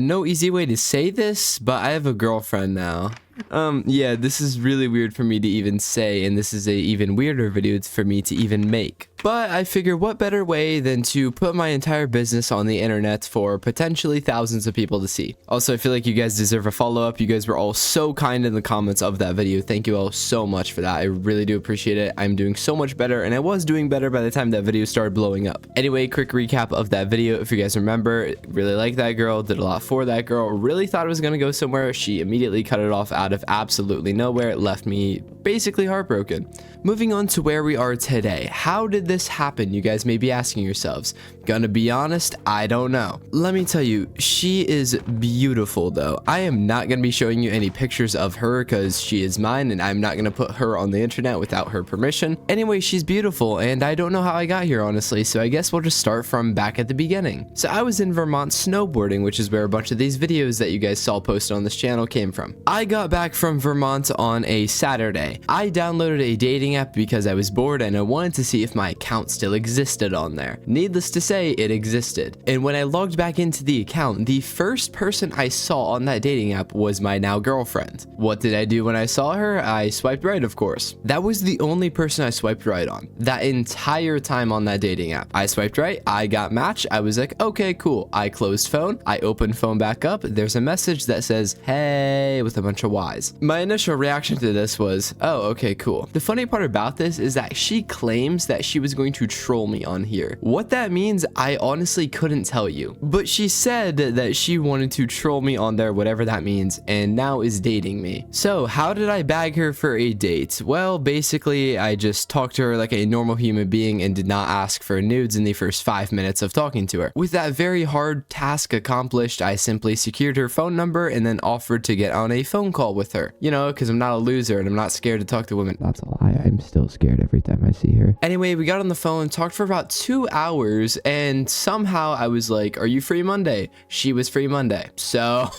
No easy way to say this, but I have a girlfriend now. Yeah, this is really weird for me to even say, and this is a even weirder video for me to even make. But I figure what better way than to put my entire business on the internet for potentially thousands of people to see. Also, I feel like you guys deserve a follow-up. You guys were all so kind in the comments of that video. Thank you all so much for that. I really do appreciate it. I'm doing so much better, and I was doing better by the time that video started blowing up. Anyway, quick recap of that video. If you guys remember, really liked that girl, did a lot for that girl, really thought it was going to go somewhere. She immediately cut it off out of absolutely nowhere. It left me basically heartbroken. Moving on to where we are today. How did this happen? You guys may be asking yourselves. Gonna be honest, I don't know. Let me tell you, she is beautiful though. I am not gonna be showing you any pictures of her because she is mine, and I'm not gonna put her on the internet without her permission. Anyway, she's beautiful, and I don't know how I got here honestly, so I guess we'll just start from back at the beginning. So I was in Vermont snowboarding, which is where a bunch of these videos that you guys saw posted on this channel came from. I got back from Vermont on a Saturday. I downloaded a dating app because I was bored and I wanted to see if my account still existed on there. Needless to say, it existed. And when I logged back into the account, the first person I saw on that dating app was my now girlfriend. What did I do when I saw her? I swiped right, of course. That was the only person I swiped right on that entire time on that dating app. I swiped right, I got matched, I was like, okay, cool. I closed phone, I opened phone back up, there's a message that says, hey, with a bunch of Y's. My initial reaction to this was, oh, okay, cool. The funny part about this is that she claims that she was going to troll me on here. What that means, I honestly couldn't tell you. But she said that she wanted to troll me on there, whatever that means, and now is dating me. So how did I bag her for a date? Well, basically, I just talked to her like a normal human being and did not ask for nudes in the first 5 minutes of talking to her. With that very hard task accomplished, I simply secured her phone number and then offered to get on a phone call with her. You know, because I'm not a loser and I'm not scared to talk to women. That's a lie. I'm still scared every time I see her. Anyway, we got on the phone, talked for about 2 hours, and somehow I was like, are you free Monday? She was free Monday. So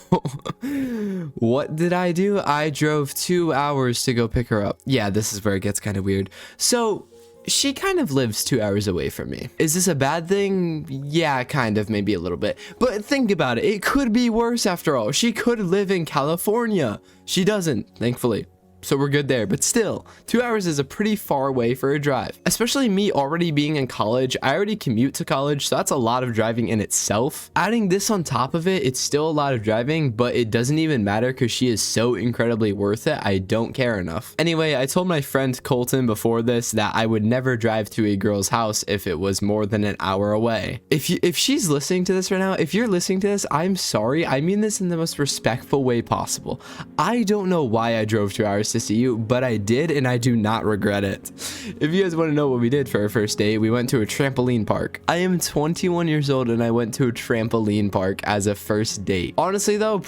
what did I do? I drove 2 hours to go pick her up. Yeah, this is where it gets kind of weird. So she kind of lives 2 hours away from me. Is this a bad thing? Yeah, kind of, maybe a little bit. But think about it. It could be worse after all. She could live in California. She doesn't, thankfully. So we're good there, but still, 2 hours is a pretty far way for a drive. Especially me already being in college. I already commute to college, so that's a lot of driving in itself. Adding this on top of it, it's still a lot of driving, but it doesn't even matter because she is so incredibly worth it. I don't care enough. Anyway, I told my friend Colton before this that I would never drive to a girl's house if it was more than an hour away. If she's listening to this right now, if you're listening to this, I'm sorry. I mean this in the most respectful way possible. I don't know why I drove 2 hours to see you, but I did, and I do not regret it. If you guys want to know what we did for our first date, we went to a trampoline park. I am 21 years old and I went to a trampoline park as a first date. Honestly though,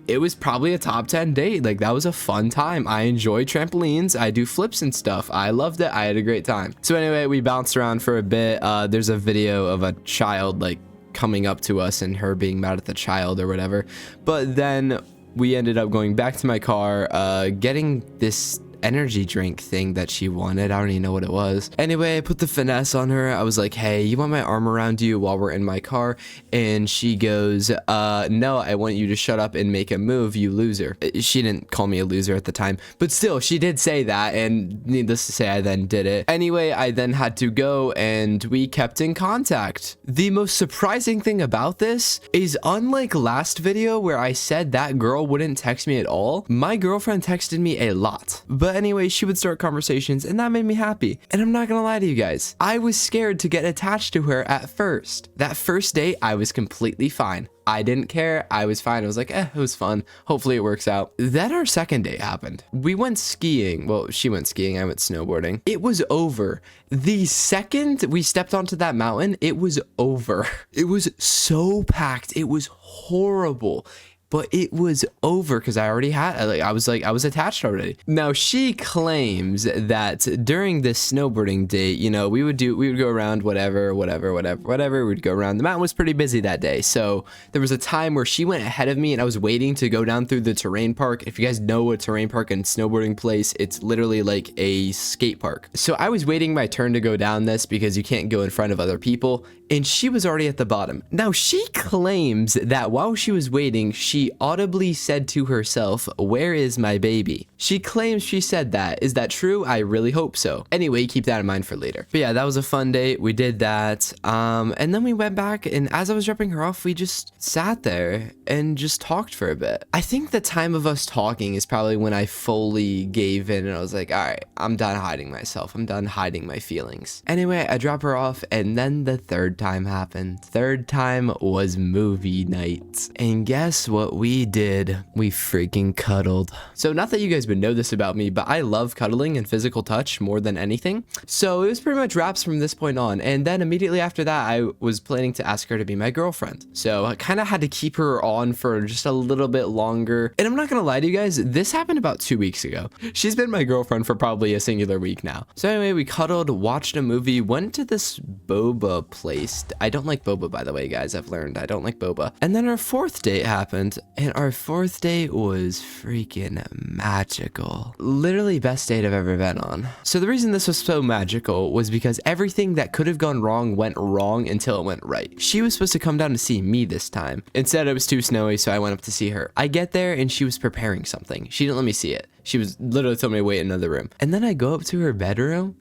it was probably a top 10 date. Like, that was a fun time. I enjoy trampolines. I do flips and stuff. I loved it. I had a great time. So anyway, we bounced around for a bit. There's a video of a child like coming up to us and her being mad at the child or whatever. But then we ended up going back to my car, getting this energy drink thing that she wanted. I don't even know what it was. Anyway, I put the finesse on her. I was like, hey, you want my arm around you while we're in my car? And she goes, no, I want you to shut up and make a move, you loser. She didn't call me a loser at the time, but still, she did say that, and needless to say, I then did it. Anyway, I then had to go, and we kept in contact. The most surprising thing about this is, unlike last video where I said that girl wouldn't text me at all, my girlfriend texted me a lot. But anyway, she would start conversations, and that made me happy. And I'm not gonna lie to you guys, I was scared to get attached to her at first. That first date, I was completely fine. I didn't care. I was fine. I was like, it was fun. Hopefully it works out. Then our second date happened. We went skiing. Well, she went skiing. I went snowboarding. It was over. The second we stepped onto that mountain, it was over. It was so packed. It was horrible. But it was over because I already had, I was attached already. Now she claims that during this snowboarding date, you know, we would go around whatever. We'd go around. The mountain was pretty busy that day. So there was a time where she went ahead of me and I was waiting to go down through the terrain park. If you guys know a terrain park and snowboarding place, it's literally like a skate park. So I was waiting my turn to go down this because you can't go in front of other people. and she was already at the bottom. Now, she claims that while she was waiting, she audibly said to herself, "Where is my baby?" She claims she said that. Is that true? I really hope so. Anyway, keep that in mind for later. But yeah, that was a fun date. We did that. And then we went back, and as I was dropping her off, we just sat there and just talked for a bit. I think the time of us talking is probably when I fully gave in and I was like, all right, I'm done hiding myself. I'm done hiding my feelings. Anyway, I drop her off, and then the third time happened. Third time was movie night. And guess what we did? We freaking cuddled. So not that you guys would know this about me, but I love cuddling and physical touch more than anything. So it was pretty much wraps from this point on. And then immediately after that, I was planning to ask her to be my girlfriend. So I kind of had to keep her on for just a little bit longer. And I'm not gonna lie to you guys, this happened about 2 weeks ago. She's been my girlfriend for probably a singular week now. So anyway, we cuddled, watched a movie, went to this boba place. I don't like boba, by the way, guys. I've learned I don't like boba. And then our fourth date happened, and our fourth date was freaking magical. Literally best date I've ever been on. So the reason this was so magical was because everything that could have gone wrong went wrong until it went right. She was supposed to come down to see me this time. Instead, it was too snowy, so I went up to see her. I get there, and she was preparing something. She didn't let me see it. She was literally telling me to wait in another room. And then I go up to her bedroom,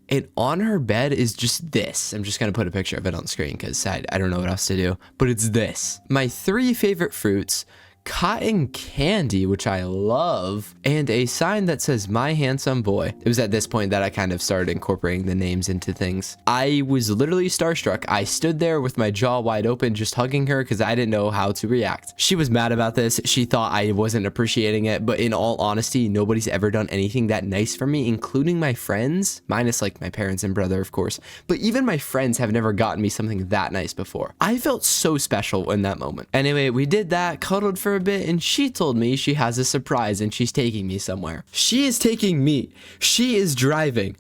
and on her bed is just this. I'm just going to put a picture of it on the screen because I don't know what else to do. But it's this. My 3 favorite fruits, cotton candy, which I love, and a sign that says "My handsome boy." It was at this point that I kind of started incorporating the names into things. I was literally starstruck. I stood there with my jaw wide open, just hugging her because I didn't know how to react. She was mad about this. She thought I wasn't appreciating it, but in all honesty, nobody's ever done anything that nice for me, including my friends, minus like my parents and brother, of course. But even my friends have never gotten me something that nice before. I felt so special in that moment. Anyway, we did that, cuddled for a bit, and she told me she has a surprise and she's taking me somewhere. She is taking me. She is driving.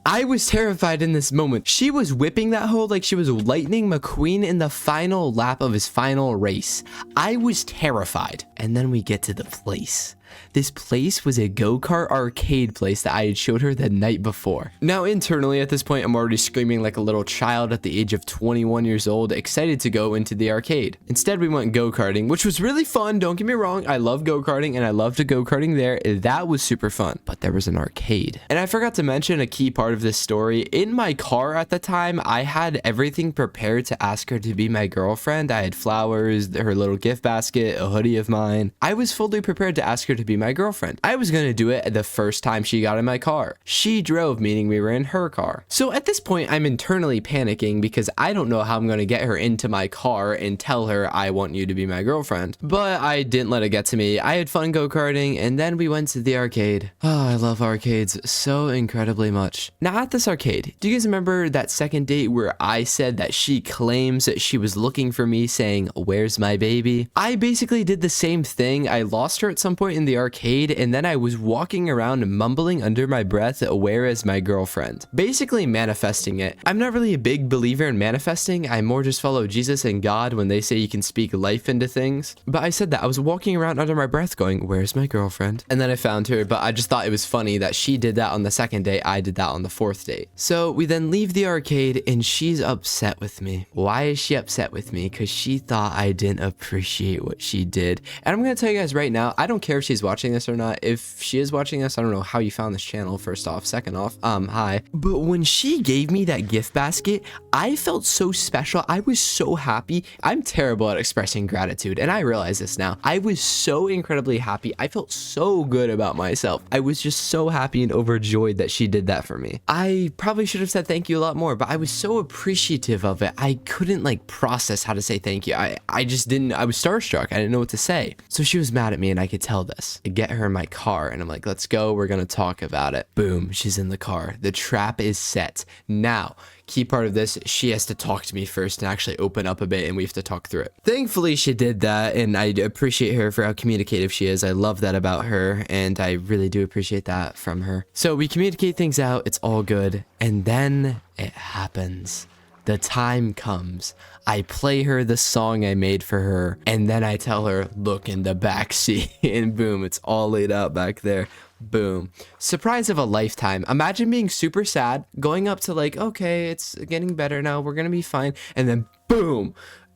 I was terrified in this moment. She was whipping that hoe like she was Lightning McQueen in the final lap of his final race. I was terrified. And then we get to the place. This place was a go-kart arcade place that I had showed her the night before. Now, internally at this point, I'm already screaming like a little child at the age of 21 years old, excited to go into the arcade. Instead, we went go-karting, which was really fun. Don't get me wrong. I love go-karting and I love to go-karting there. That was super fun. But there was an arcade. And I forgot to mention a key part of this story. In my car at the time, I had everything prepared to ask her to be my girlfriend. I had flowers, her little gift basket, a hoodie of mine. I was fully prepared to ask her to be my girlfriend. I was gonna do it the first time she got in my car. She drove, meaning we were in her car. So at this point, I'm internally panicking because I don't know how I'm gonna get her into my car and tell her I want you to be my girlfriend. But I didn't let it get to me. I had fun go-karting, and then we went to the arcade. Oh, I love arcades so incredibly much. Now at this arcade, do you guys remember that second date where I said that she claims that she was looking for me saying, "Where's my baby?" I basically did the same thing. I lost her at some point in the arcade, and then I was walking around mumbling under my breath, "Where is my girlfriend?" Basically manifesting it. I'm not really a big believer in manifesting. I more just follow Jesus and God when they say you can speak life into things. But I said that. I was walking around under my breath going, "Where's my girlfriend?" And then I found her, but I just thought it was funny that she did that on the second date. I did that on the fourth date. So we then leave the arcade, and she's upset with me. Why is she upset with me? Because she thought I didn't appreciate what she did. And I'm going to tell you guys right now, I don't care if she's watching this or not. If she is watching this, I don't know how you found this channel, first off. Second off, hi. But when she gave me that gift basket, I felt so special. I was so happy. I'm terrible at expressing gratitude, and I realize this now. I was so incredibly happy. I felt so good about myself. I was just so happy and overjoyed that she did that for me. I probably should have said thank you a lot more, but I was so appreciative of it. I couldn't like process how to say thank you. I just didn't. I was starstruck. I didn't know what to say. So she was mad at me, and I could tell this. I get her in my car, and I'm like, "Let's go. We're gonna talk about it." Boom, she's in the car. The trap is set. Now, key part of this, she has to talk to me first and actually open up a bit, and we have to talk through it. Thankfully, she did that, and I appreciate her for how communicative she is. I love that about her, and I really do appreciate that from her. So we communicate things out. It's all good. And then it happens. the time comes. I play her the song I made for her, and then I tell her, look in the backseat, and boom, it's all laid out back there. Boom. Surprise of a lifetime. Imagine being super sad, going up to like, okay, it's getting better now, we're gonna be fine, and then boom,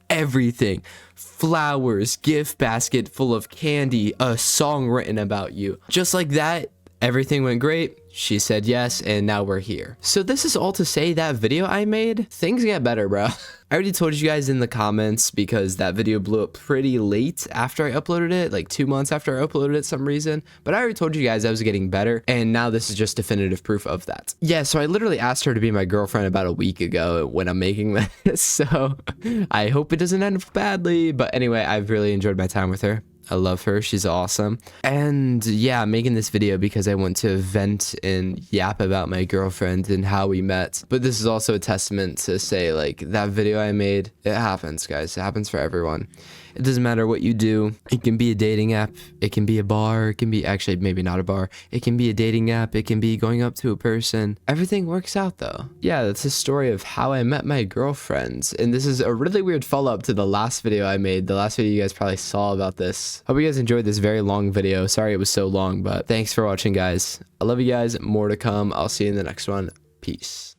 everything. Flowers, gift basket full of candy, a song written about you. Just like that, everything went great. She said yes, and now we're here. So this is all to say that video I made, things get better, bro. I already told you guys in the comments because that video blew up pretty late after I uploaded it, like 2 months after I uploaded it some reason. But I already told you guys I was getting better, and now this is just definitive proof of that. Yeah, so I literally asked her to be my girlfriend about a week ago when I'm making this, so I hope it doesn't end up badly. But anyway, I've really enjoyed my time with her. I love her. She's awesome. And yeah, I'm making this video because I want to vent and yap about my girlfriend and how we met. But this is also a testament to say, like, that video I made, it happens, guys. It happens for everyone. It doesn't matter what you do. It can be a dating app. It can be a bar. It can be, actually, maybe not a bar. It can be a dating app. It can be going up to a person. Everything works out, though. Yeah, that's a story of how I met my girlfriend. And this is a really weird follow-up to the last video I made. The last video you guys probably saw about this. Hope you guys enjoyed this very long video. Sorry it was so long, but thanks for watching, guys. I love you guys. More to come. I'll see you in the next one. Peace.